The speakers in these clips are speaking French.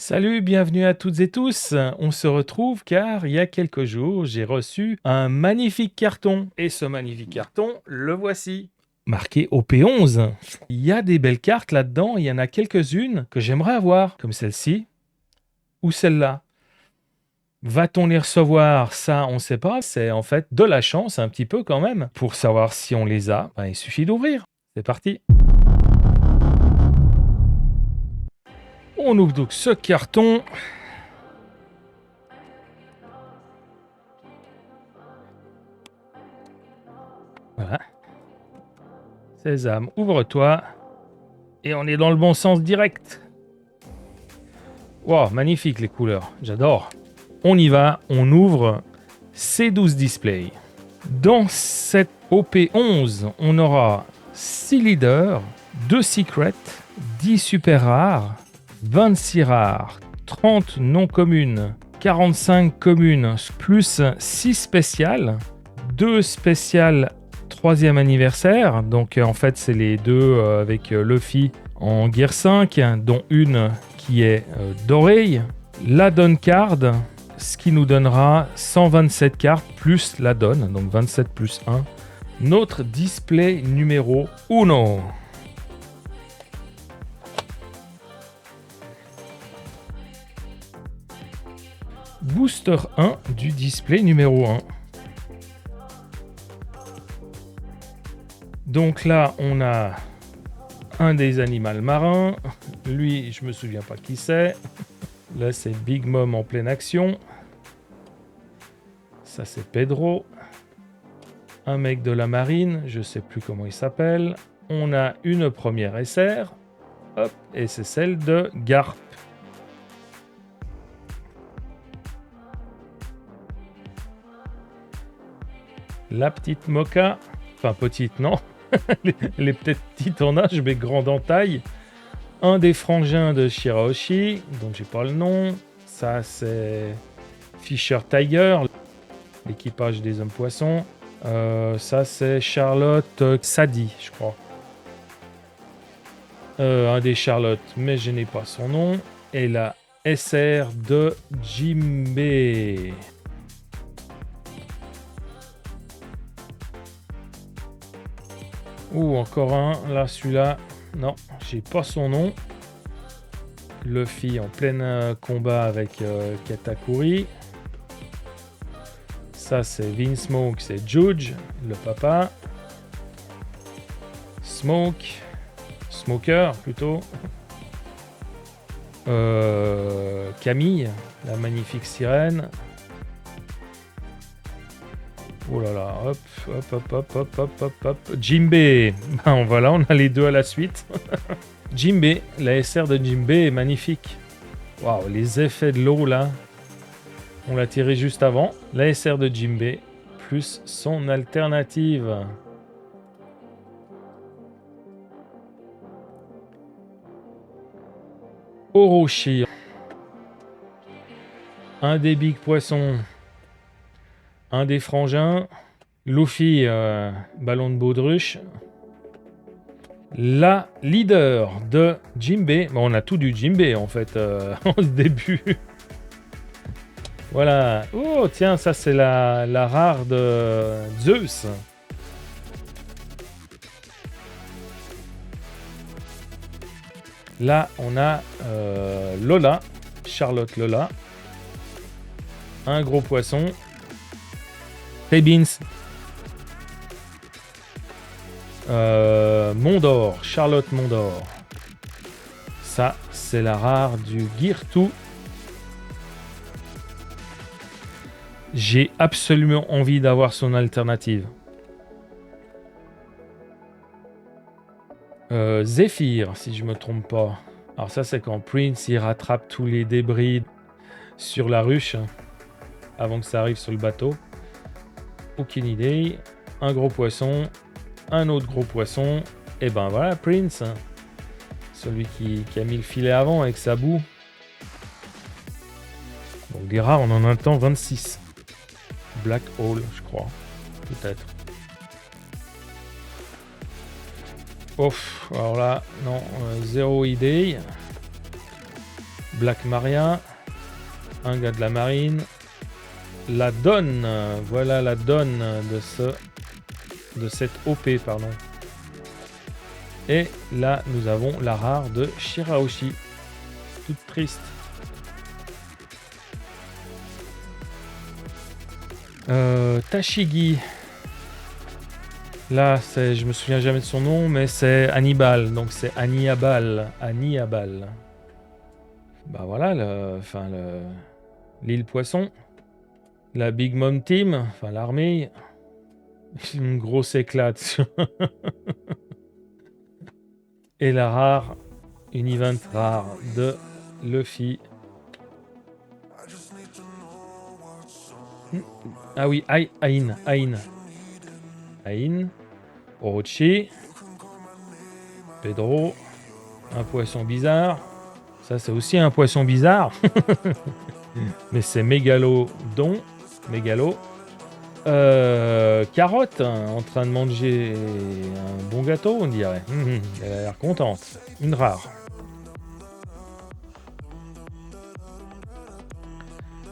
Salut, bienvenue à toutes et tous. On se retrouve car il y a quelques jours, j'ai reçu un magnifique carton. Et ce magnifique carton, le voici. Marqué OP11. Il y a des belles cartes là-dedans, il y en a quelques-unes que j'aimerais avoir, comme celle-ci ou celle-là. Va-t-on les recevoir? Ça, on ne sait pas. C'est en fait de la chance un petit peu quand même. Pour savoir si on les a, il suffit d'ouvrir. C'est parti. On ouvre donc ce carton. Voilà. Sésame, ouvre-toi. Et on est dans le bon sens direct. Wow, magnifique les couleurs. J'adore. On y va, on ouvre C12 Display. Dans cette OP11, on aura 6 leaders, 2 secrets, 10 super rares, 26 rares, 30 non communes, 45 communes, plus 6 spéciales, 2 spéciales 3e anniversaire. Donc en fait, c'est les deux avec Luffy en Gear 5, dont une qui est dorée. La Donne Card, ce qui nous donnera 127 cartes plus la Donne, donc 27 plus 1. Notre display numéro 1. Booster 1 du display numéro 1. Donc là, on a un des animaux marins. Lui, je me souviens pas qui c'est. Là, c'est Big Mom en pleine action. Ça, c'est Pedro. Un mec de la marine, je sais plus comment il s'appelle. On a une première SR. Hop, et c'est celle de Garp. La petite Mocha. Enfin, petite, non. Elle est peut-être petite en âge, mais grande en taille. Un des frangins de Shirahoshi, dont j'ai pas le nom. Ça, c'est Fisher Tiger, l'équipage des hommes poissons. Ça, c'est Charlotte Sadi, je crois. Un des Charlotte, mais je n'ai pas son nom. Et la SR de Jinbei. Ou encore un, là, celui-là. Non, j'ai pas son nom. Luffy en plein combat avec Katakuri. Ça, c'est Vinsmoke, c'est Judge, le papa. Smoker plutôt. Camille, la magnifique sirène. Oh là là, hop. Jinbei. Ben voilà, on a les deux à la suite. Jinbei, la SR de Jinbei est magnifique. Waouh, les effets de l'eau là. On l'a tiré juste avant. La SR de Jinbei, plus son alternative. Orochi. Un des big poissons. Un des frangins. Luffy, ballon de baudruche. La leader de Jinbei. Bon, on a tout du Jinbei en fait au début. Voilà. Oh, tiens, ça c'est la rare de Zeus. Là, on a Lola, Charlotte Lola. Un gros poisson. Beans. Mondor, Charlotte Mondor. Ça, c'est la rare du Gear 2. J'ai absolument envie d'avoir son alternative. Zephyr, si je me trompe pas. Alors ça, c'est quand Prince il rattrape tous les débris sur la ruche avant que ça arrive sur le bateau. Aucune idée. Un gros poisson, un autre gros poisson. Et ben voilà, Prince. Celui qui a mis le filet avant avec sa boue. Donc des rares, on en a un temps 26. Black Hole, je crois. Peut-être. Ouf, alors là, non, zéro idée. Black Maria. Un gars de la marine. La donne. Voilà la donne de cette OP, pardon. Et là, nous avons la rare de Shirahoshi. Toute triste. Tashigi. Là, je me souviens jamais de son nom, mais c'est Hannibal. Donc c'est Hannibal. Hannibal. Bah voilà, l'île Poisson. La Big Mom Team. Enfin, l'armée. Une grosse éclate. Et la rare. Une event rare de Luffy. Ah oui, Ain. Orochi. Pedro. Un poisson bizarre. Ça, c'est aussi un poisson bizarre. Mais c'est Mégalodon. Mégalo. Carotte, en train de manger un bon gâteau, on dirait. Elle a l'air contente. Une rare.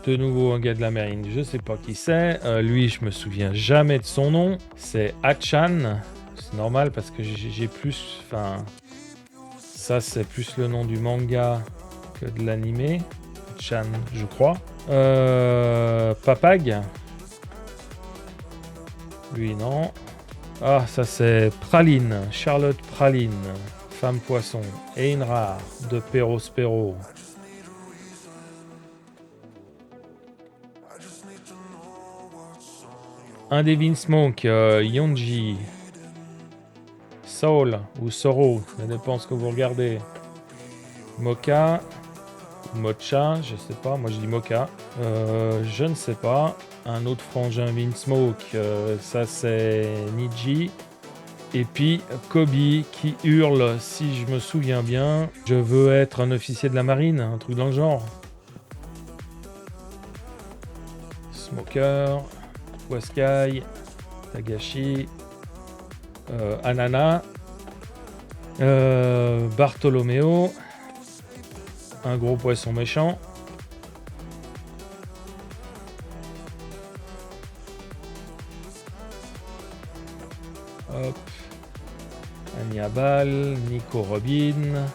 De nouveau un gars de la marine, je sais pas qui c'est. Lui, je me souviens jamais de son nom. C'est Hachan. C'est normal parce que j'ai plus... Enfin... Ça, c'est plus le nom du manga que de l'animé. Hachan, je crois. Papag. Lui, non. Ah, ça, c'est Praline. Charlotte Praline. Femme poisson. Et une rare de Perospero. Un Devin Smoke, Yonji, Soul ou Soro, ça dépend ce que vous regardez. Mocha, Mocha, je sais pas, moi je dis Mocha. Je ne sais pas. Un autre frangin Vinsmoke, ça c'est Niji. Et puis Kobe qui hurle, si je me souviens bien, je veux être un officier de la marine, un truc dans le genre. Smoker. Waskai, Tagashi, Anana, Bartolomeo, un gros poisson méchant. Hop. Hannibal, Nico Robin.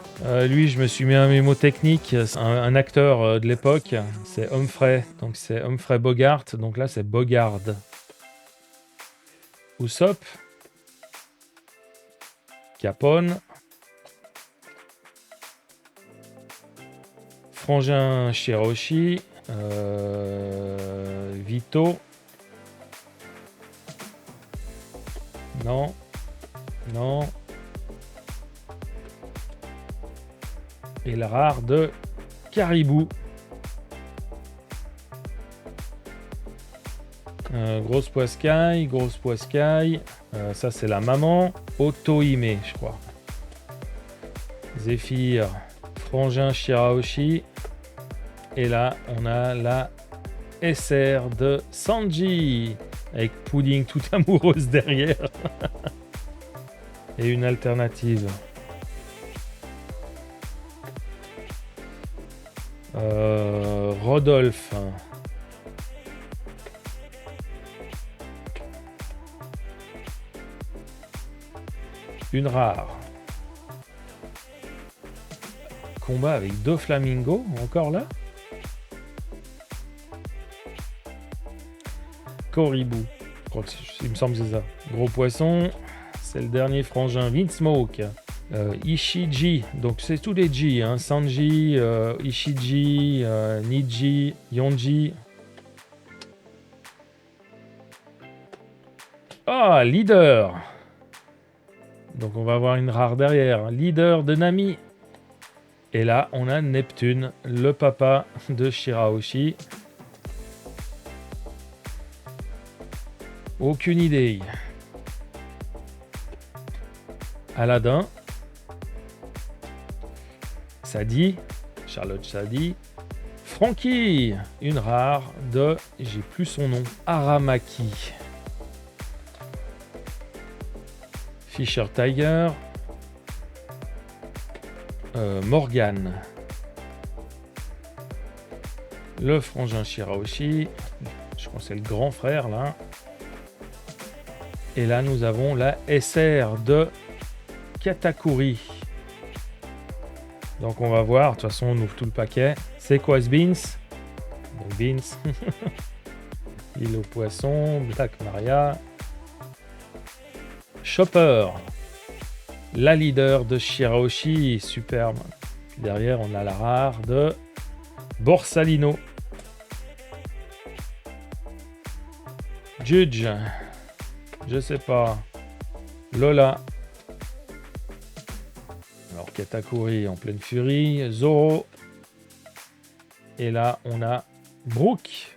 Lui, je me suis mis un mémo technique. C'est un acteur de l'époque. C'est Humphrey. Donc c'est Humphrey Bogart. Donc là, c'est Bogard. Usopp. Capone. Frangin Shiroshi. Vito. Non. Non. Et la rare de Caribou. Grosse poiscaille, grosse poiscaille. Ça, c'est la maman. Otohime, je crois. Zéphyr, frangin Shirahoshi. Et là, on a la SR de Sanji. Avec Pudding toute amoureuse derrière. Et une alternative. Rodolphe. Une rare. Combat avec deux flamingos, encore là. Coribou. Je crois que il me semble que c'est ça. Gros poisson. C'est le dernier frangin Vinsmoke. Ishiji, donc c'est tous les G, hein. Sanji, Ishiji, Niji, Yonji. Ah, leader. Donc on va avoir une rare derrière. Leader de Nami. Et là, on a Neptune, le papa de Shirahoshi. Aucune idée. Aladdin. Sadie, Charlotte Sadie. Frankie, une rare de, j'ai plus son nom, Aramaki. Fisher Tiger. Morgan. Le frangin Shirahoshi. Je crois que c'est le grand frère là. Et là, nous avons la SR de Katakuri. Donc on va voir. De toute façon, on ouvre tout le paquet. C'est quoi ce Beans? Donc Beans. Île au poisson. Black Maria. Chopper. La leader de Shirahoshi. Superbe. Derrière, on a la rare de Borsalino. Judge. Je sais pas. Lola. Alors Katakuri en pleine furie. Zoro. Et là, on a Brooke.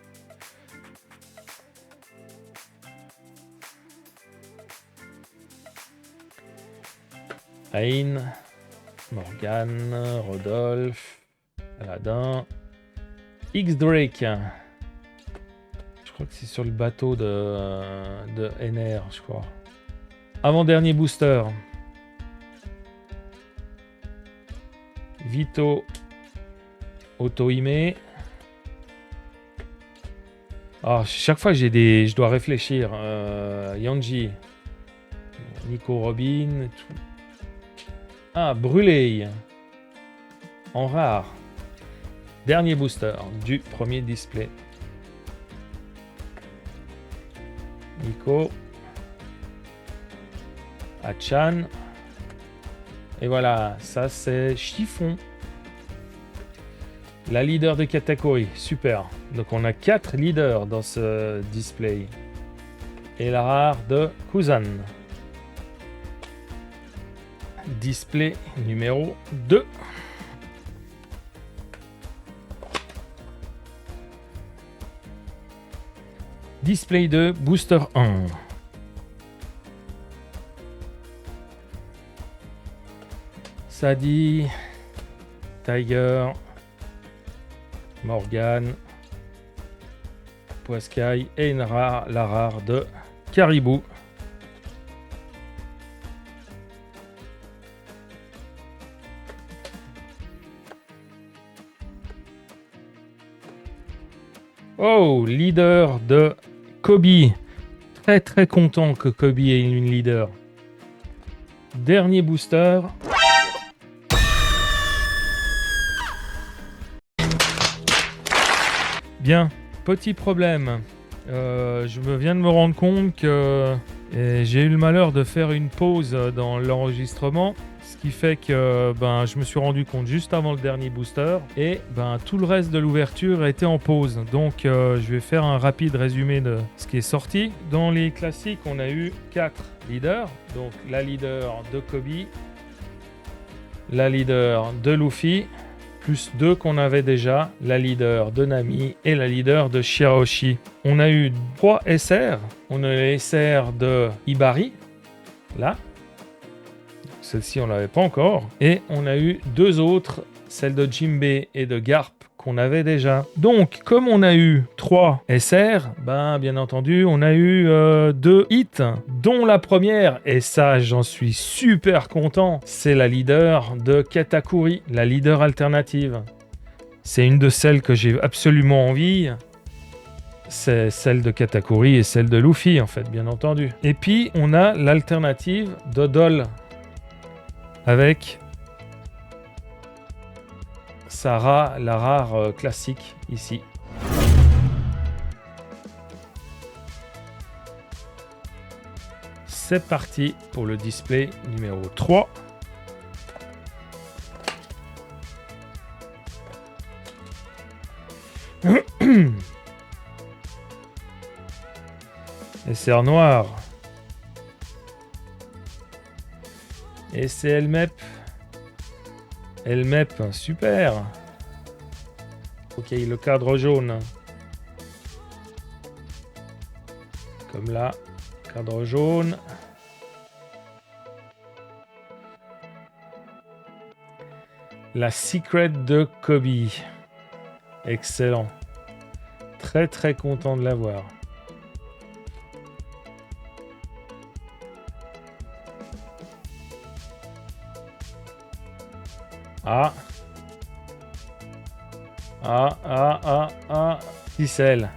Ain. Morgan. Rodolphe. Aladdin. X-Drake. Je crois que c'est sur le bateau de NR, je crois. Avant-dernier booster. Vito. Otohime. Ah, chaque fois je dois réfléchir. Yanji. Nico Robin. Tout. Ah, Brûlé. En rare. Dernier booster du premier display. Nico. Achan. Et voilà, ça c'est Chiffon. La leader de Katakuri. Super. Donc on a 4 leaders dans ce display. Et la rare de Kuzan. Display numéro 2. Display 2, booster 1. Sadie, Tiger, Morgan, Poiscaille et la rare de Caribou. Oh, leader de Kobe. Très très content que Kobe ait une leader. Dernier booster. Bien, petit problème. Je viens de me rendre compte que j'ai eu le malheur de faire une pause dans l'enregistrement. Ce qui fait que je me suis rendu compte juste avant le dernier booster et tout le reste de l'ouverture était en pause. Donc je vais faire un rapide résumé de ce qui est sorti. Dans les classiques, on a eu 4 leaders. Donc la leader de Kobe, la leader de Luffy, plus 2 qu'on avait déjà, la leader de Nami et la leader de Shirahoshi. On a eu 3 SR. On a les SR de Hibari, là. Celle-ci, on l'avait pas encore. Et on a eu 2 autres, celle de Jinbei et de Garp, qu'on avait déjà. Donc, comme on a eu 3 SR, bien entendu, on a eu 2 hits, dont la première, et ça, j'en suis super content, c'est la leader de Katakuri, la leader alternative. C'est une de celles que j'ai absolument envie. C'est celle de Katakuri et celle de Luffy, en fait, bien entendu. Et puis, on a l'alternative d'Odol, avec Sarah, la rare classique ici. C'est parti pour le display numéro 3. SR noir. Et c'est Elmep. Elmep, super. Ok, le cadre jaune. Comme là, cadre jaune. La Secret de Kobe. Excellent. Très très content de l'avoir. Ah. Ficelle.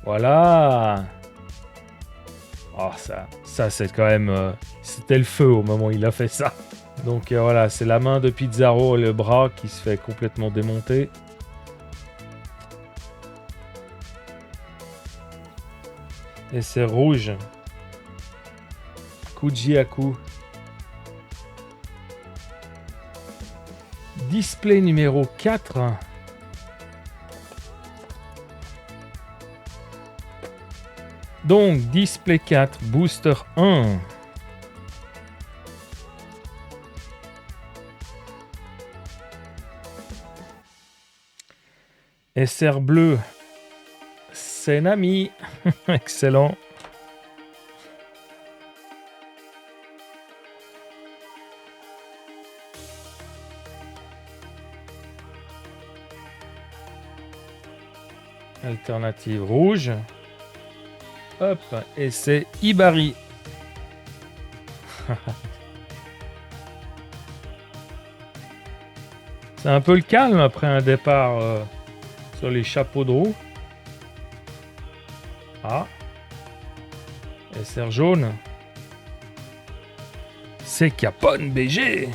Voilà. Oh, ça c'est quand même... c'était le feu au moment où il a fait ça. Donc voilà, c'est la main de Pizarro et le bras qui se fait complètement démonter. Et c'est rouge. Kujiaku. Display numéro 4. Donc, display 4, booster 1. SR bleu. C'est Nami. Excellent. Alternative rouge. Hop, et c'est Ibari. C'est un peu le calme après un départ sur les chapeaux de roue. Ah. SR jaune. C'est Capone BG.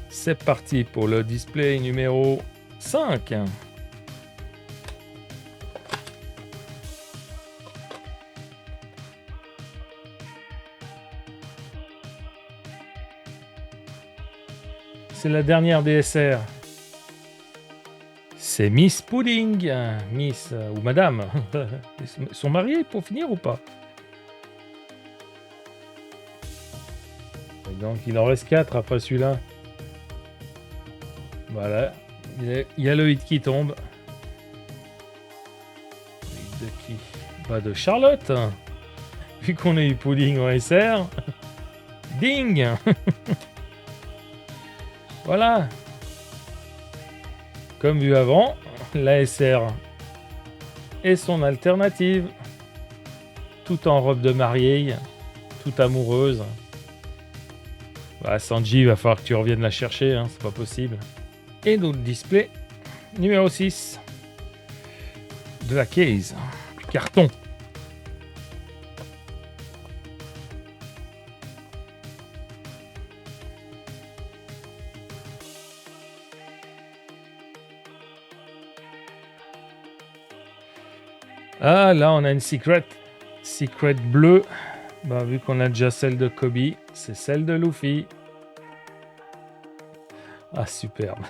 C'est parti pour le display numéro 5. C'est la dernière DSR. C'est Miss Pudding. Miss ou Madame. Ils sont mariés pour finir ou pas? Donc il en reste 4 après celui-là. Voilà. Il y a le hit qui tombe. Le hit de qui? Pas de Charlotte. Vu qu'on a eu Pudding en SR. Ding. Voilà. Comme vu avant, la SR et son alternative. Tout en robe de mariée. Toute amoureuse. Bah, Sanji, il va falloir que tu reviennes la chercher, hein, c'est pas possible. Et notre display numéro 6 de la case, du carton. Ah, là, on a une secret bleue. Bah, vu qu'on a déjà celle de Kobe, c'est celle de Luffy. Ah, superbe.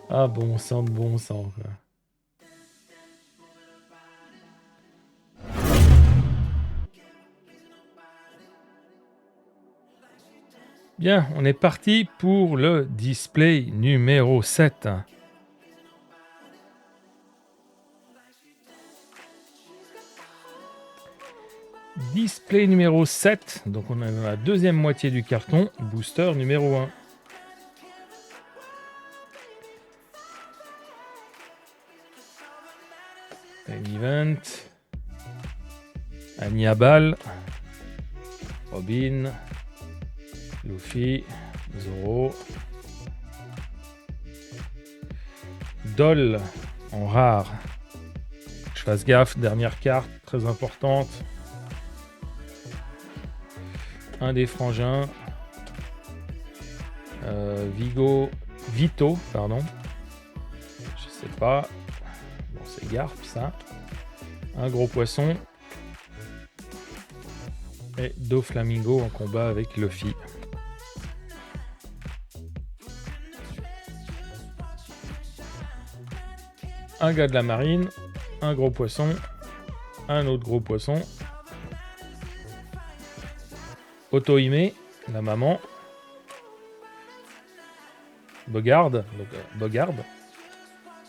Ah, bon sang de bon sang. Quoi. Bien, on est parti pour le display numéro 7. Display numéro 7, donc on a la deuxième moitié du carton, booster numéro 1. Event, Hannibal, Robin, Luffy, Zoro, Doll en rare. Je fasse gaffe, dernière carte très importante. Un des frangins, Vito, pardon. Je sais pas. Bon, c'est Garp ça. Un gros poisson. Et Doflamingo en combat avec Luffy. Un gars de la marine, un gros poisson, un autre gros poisson. Otohime, la maman. Bogard.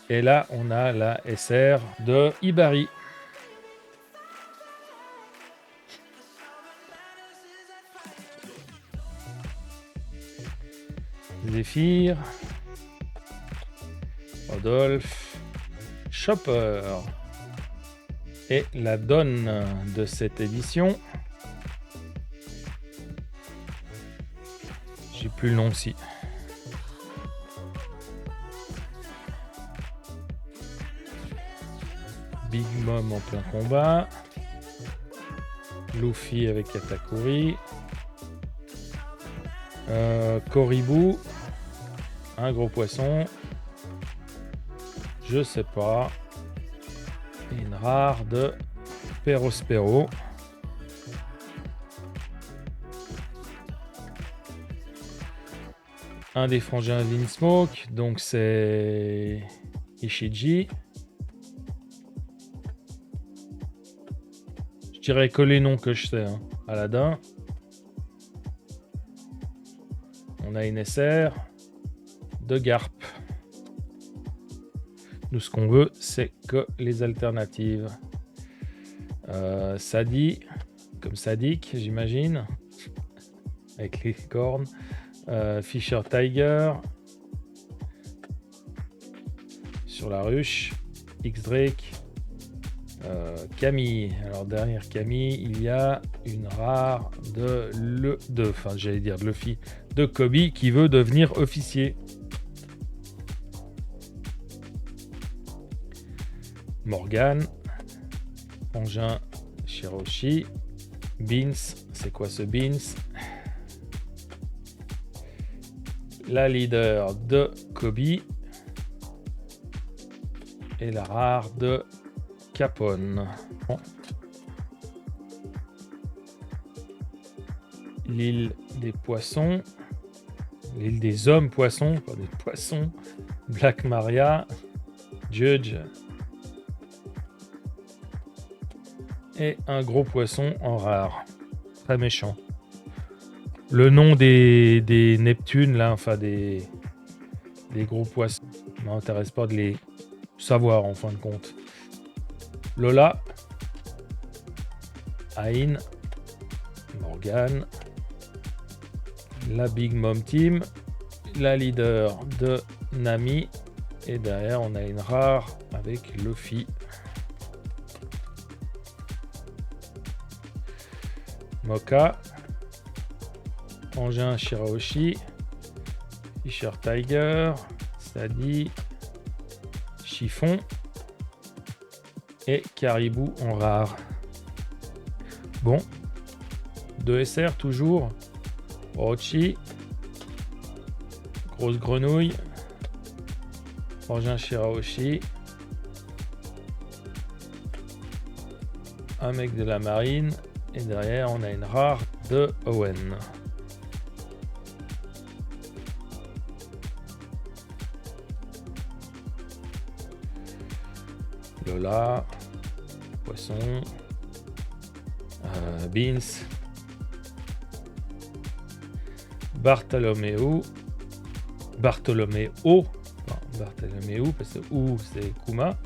Et là, on a la SR de Ibari. Zephyr. Rodolphe. Chopper. Et la donne de cette édition. J'ai plus le nom aussi. Big Mom en plein combat. Luffy avec Katakuri. Koribu. Un gros poisson. Je sais pas. Et une rare de Perospero. Un des frangins Vinsmoke, donc c'est Ishiji. Je dirais que les noms que je sais. Hein. Aladdin. On a une SR de Garp. Nous, ce qu'on veut, c'est que les alternatives. Sadi, comme Sadik, j'imagine, avec les cornes. Fisher Tiger sur la ruche. X-Drake. Camille. Alors derrière Camille, il y a une rare de Luffy, de Kobe qui veut devenir officier. Morgan, Engin, Shiroshi, Beans, c'est quoi ce Beans? La leader de Kobe et la rare de Capone. Bon. L'île des poissons, l'île des hommes poissons, pas des poissons. Black Maria, Judge et un gros poisson en rare, très méchant. Le nom des Neptunes là, enfin des gros poissons, m'intéresse pas de les savoir en fin de compte. Lola, Ain, Morgan, la Big Mom Team, la leader de Nami, et derrière on a une rare avec Luffy. Moka, Engin Shirahoshi, Fisher Tiger, Sadi, Chiffon et Caribou en rare. Bon, 2 SR toujours. Orochi, grosse grenouille, Engin Shirahoshi, un mec de la marine, et derrière on a une rare de Owen. Lola, poisson, Beans, Bartholoméo, parce que ou c'est Kuma.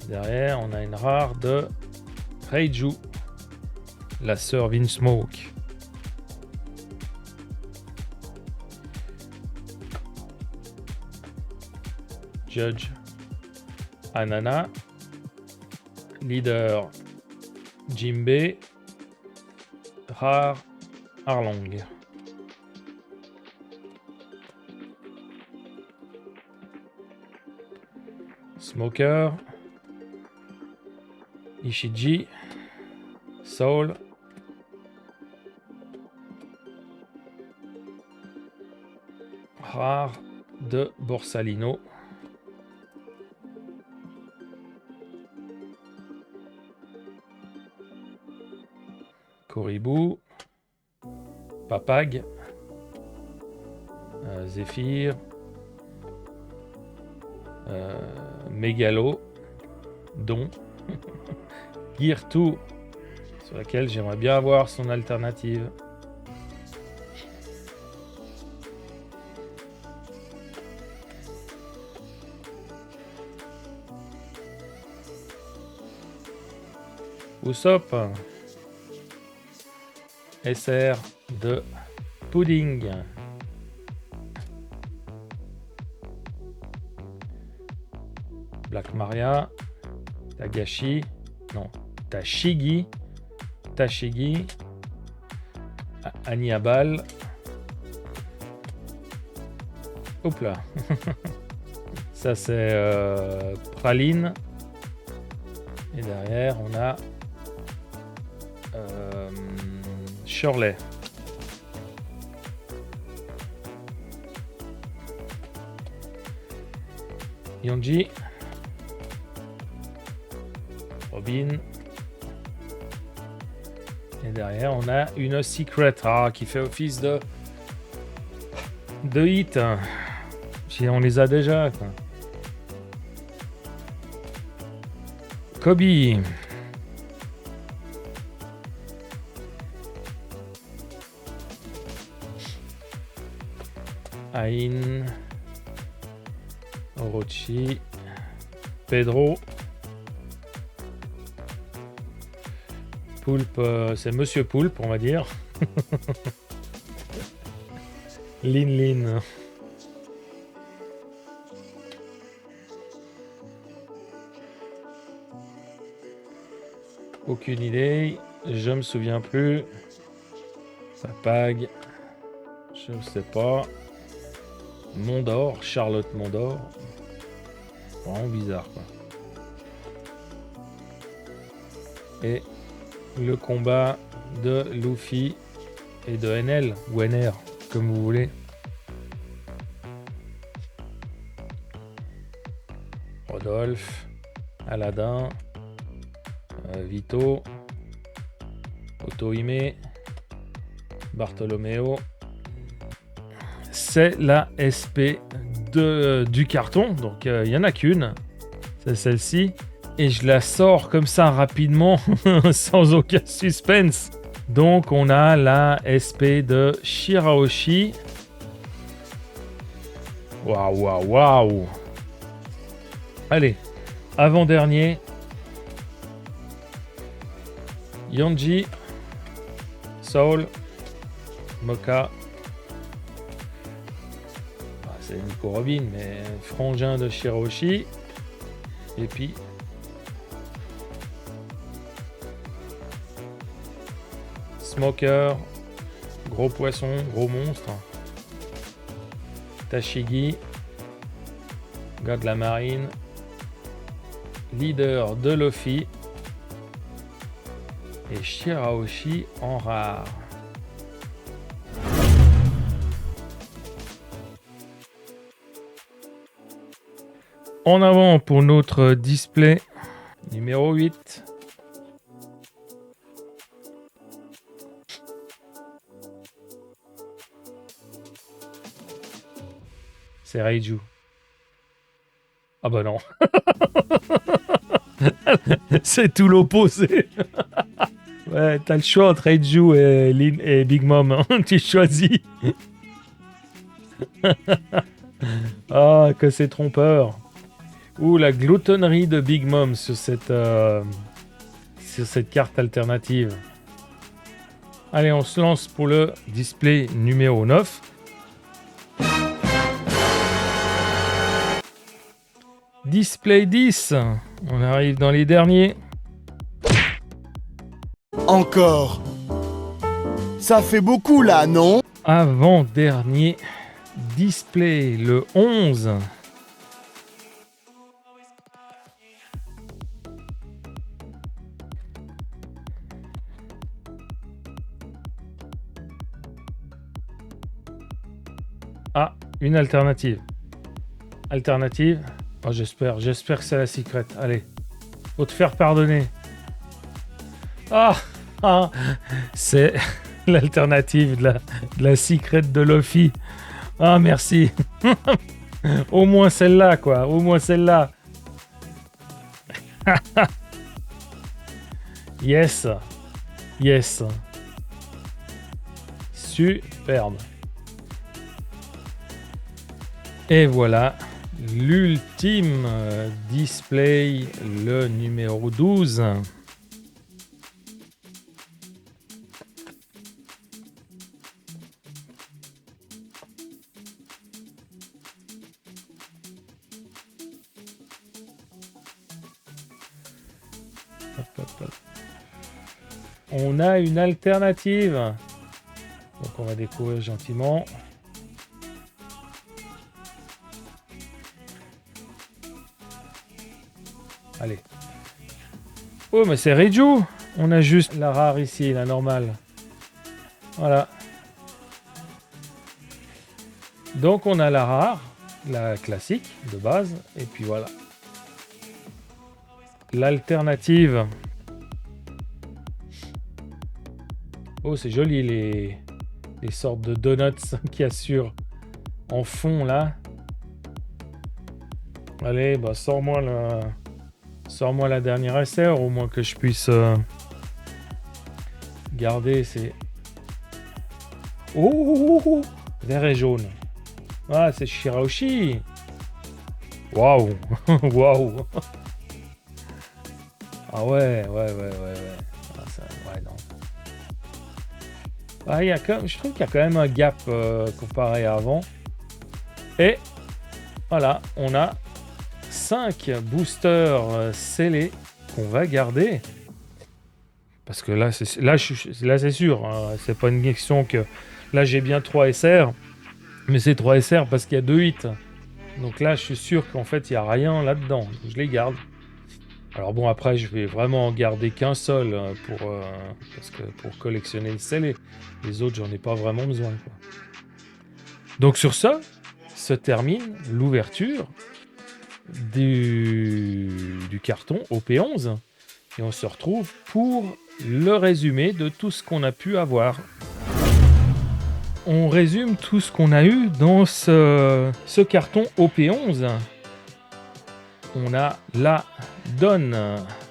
Derrière on a une rare de Reiju, la sœur Vinsmoke. Judge, Anana, leader Jimbe, rare Arlong. Smoker, Ishiji, Soul, rare de Borsalino. Koribu, Papag, Zephyr, Mégalo, Don, Gear 2, sur laquelle j'aimerais bien avoir son alternative. Usopp, SR de Pudding. Black Maria, Tagashi, non, Tashigi, Aniabal. Hop là. Ça c'est Praline, Et derrière, on a Shirley. Yonji. Robin. Et derrière, on a une Secret qui fait office de hit. On les a déjà, quoi. Kobe. Ain. Orochi. Pedro. Poulpe, c'est Monsieur Poulpe, on va dire. Lin. Aucune idée, je me souviens plus. Papag, je ne sais pas. Mondor, Charlotte Mondor. Vraiment bizarre, quoi. Et le combat de Luffy et de NL ou NR, comme vous voulez. Rodolphe, Aladdin, Vito, Otohime, Bartolomeo. C'est la SP du carton, donc il n'y en a qu'une, c'est celle-ci. Et je la sors comme ça rapidement, sans aucun suspense. Donc on a la SP de Shirahoshi. Waouh. Allez, avant-dernier. Yonji, Soul, Moka. C'est Nico Robin, mais frangin de Shirahoshi. Et puis Smoker, gros poisson, gros monstre. Tashigi, gars de la marine. Leader de Luffy. Et Shirahoshi en rare. En avant pour notre display numéro 8. C'est Reiju. Ah bah non. C'est tout l'opposé. Ouais, t'as le choix entre Reiju et Big Mom. Hein. Tu choisis. Ah, que c'est trompeur. Ouh, la gloutonnerie de Big Mom sur cette carte alternative. Allez, on se lance pour le display numéro 9. Display 10. On arrive dans les derniers. Encore. Ça fait beaucoup là, non? Avant-dernier display, le 11. Ah, une alternative. Alternative. Oh, j'espère que c'est la secret. Allez, faut te faire pardonner. Ah, c'est l'alternative de la secret de Luffy. Ah, merci. Au moins celle-là, quoi. Au moins celle-là. Yes. Superbe. Et voilà, l'ultime display, le numéro 12. On a une alternative. Donc on va découvrir gentiment. Allez. Oh, mais c'est Reiju. On a juste la rare ici, la normale. Voilà. Donc on a la rare, la classique de base, et puis voilà. L'alternative. Oh, c'est joli les sortes de donuts qu'il y a sur en fond là. Allez, bah sors-moi la dernière SR, au moins que je puisse garder ces... Oh, vert et jaune. Ah, c'est Shirahoshi. Waouh. Waouh. Ah ouais. Ah, ça, ouais, non. Ah, je trouve qu'il y a quand même un gap comparé à avant. Et voilà, on a 5 boosters scellés qu'on va garder. Parce que là, c'est sûr. Hein, c'est pas une question que... Là, j'ai bien 3 SR. Mais c'est 3 SR parce qu'il y a 2 hits. Donc là, je suis sûr qu'en fait, il n'y a rien là-dedans. Donc, je les garde. Alors bon, après, je vais vraiment en garder qu'un seul parce que pour collectionner le scellé. Les autres, j'en ai pas vraiment besoin, quoi. Donc sur ça, se termine l'ouverture du carton OP11. Et on se retrouve pour le résumé de tout ce qu'on a pu avoir. On résume tout ce qu'on a eu dans ce carton OP11. On a la donne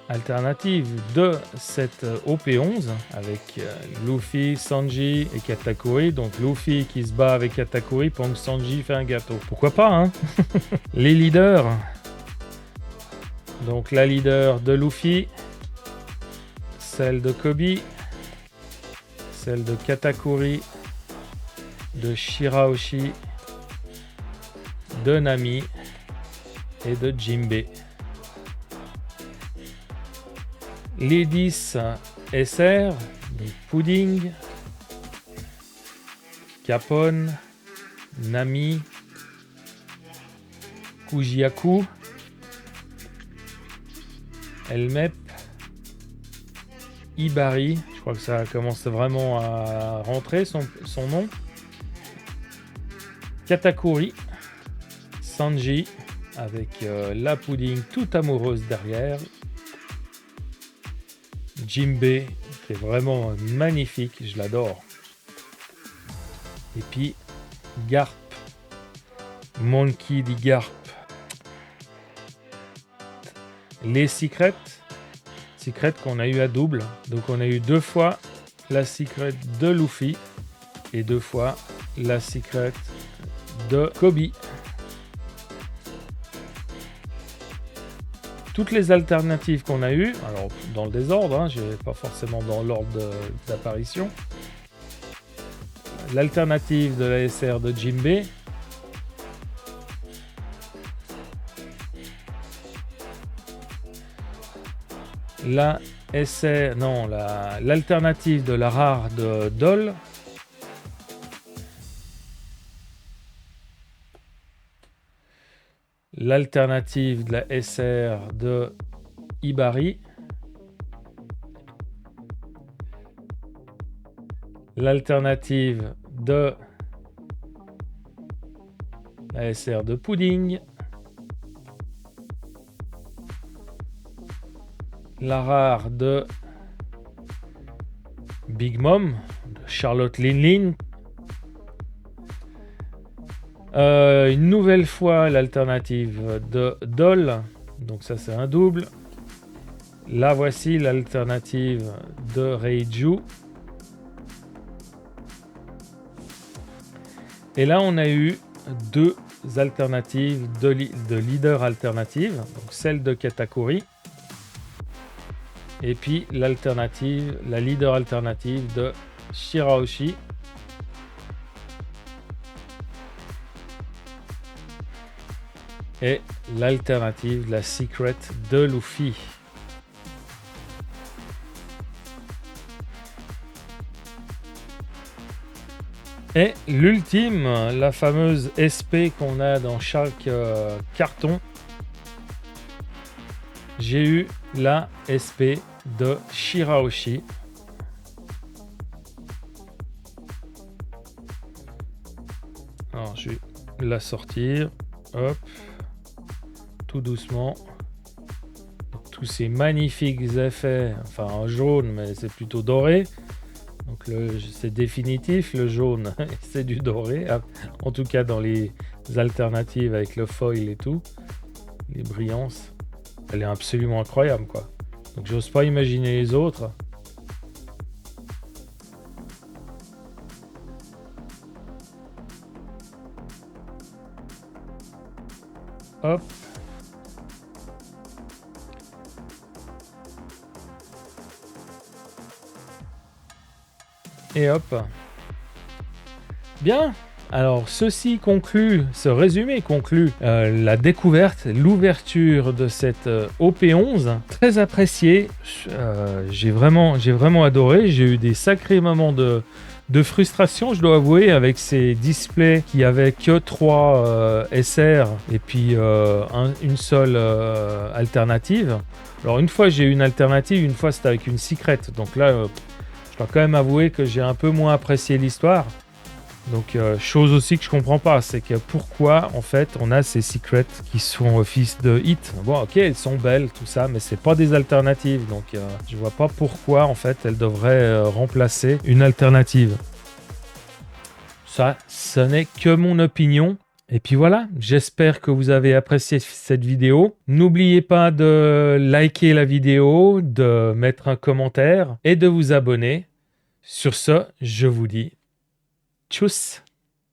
alternative de cette OP11 avec Luffy, Sanji et Katakuri. Donc Luffy qui se bat avec Katakuri pendant que Sanji fait un gâteau. Pourquoi pas, hein? Les leaders. Donc la leader de Luffy, celle de Kobe, celle de Katakuri, de Shirahoshi, de Nami et de Jinbei. Les 10 SR, donc Pudding, Capone, Nami, Kujiaku, Elmep, Ibari, je crois que ça commence vraiment à rentrer son nom, Katakuri, Sanji, avec la Pudding toute amoureuse derrière, Jinbei, qui est vraiment magnifique, je l'adore. Et puis Garp, Monkey D. Garp. Les secrets qu'on a eu à double. Donc on a eu 2 fois la secret de Luffy et 2 fois la secret de Kobe. Toutes les alternatives qu'on a eues, alors dans le désordre, hein, je vais pas forcément dans l'ordre d'apparition. L'alternative de la SR de Jinbei. La SR, non, l'alternative de la rare de Doll. L'alternative de la SR de Ibari. L'alternative de la SR de Pudding. La rare de Big Mom, de Charlotte Linlin. Une nouvelle fois l'alternative de Doll, donc ça c'est un double. Là voici l'alternative de Reiju. Et là on a eu 2 alternatives de leader alternative, donc celle de Katakuri et puis l'alternative, la leader alternative de Shirahoshi. Et l'alternative, la secret de Luffy. Et l'ultime, la fameuse SP qu'on a dans chaque carton. J'ai eu la SP de Shirahoshi. Alors, je vais la sortir. Hop. Tout doucement. Donc, tous ces magnifiques effets. Enfin, en jaune, mais c'est plutôt doré. Donc, c'est définitif. Le jaune, c'est du doré. En tout cas, dans les alternatives avec le foil et tout. Les brillances. Elle est absolument incroyable, quoi. Donc, j'ose pas imaginer les autres. Hop. Et hop. Bien. Alors, ce résumé conclut la découverte, l'ouverture de cette OP11. Très apprécié. J'ai vraiment adoré. J'ai eu des sacrés moments de frustration, je dois avouer, avec ces displays qui avaient que 3 SR et puis une seule alternative. Alors, une fois, j'ai eu une alternative, une fois, c'était avec une secret. Donc là, je dois quand même avouer que j'ai un peu moins apprécié l'histoire. Donc, chose aussi que je comprends pas, c'est que pourquoi, en fait, on a ces secrets qui sont fils de hit. Bon, ok, elles sont belles, tout ça, mais c'est pas des alternatives. Donc, je vois pas pourquoi, en fait, elles devraient remplacer une alternative. Ça, ce n'est que mon opinion. Et puis voilà, j'espère que vous avez apprécié cette vidéo. N'oubliez pas de liker la vidéo, de mettre un commentaire et de vous abonner. Sur ce, je vous dis tchuss!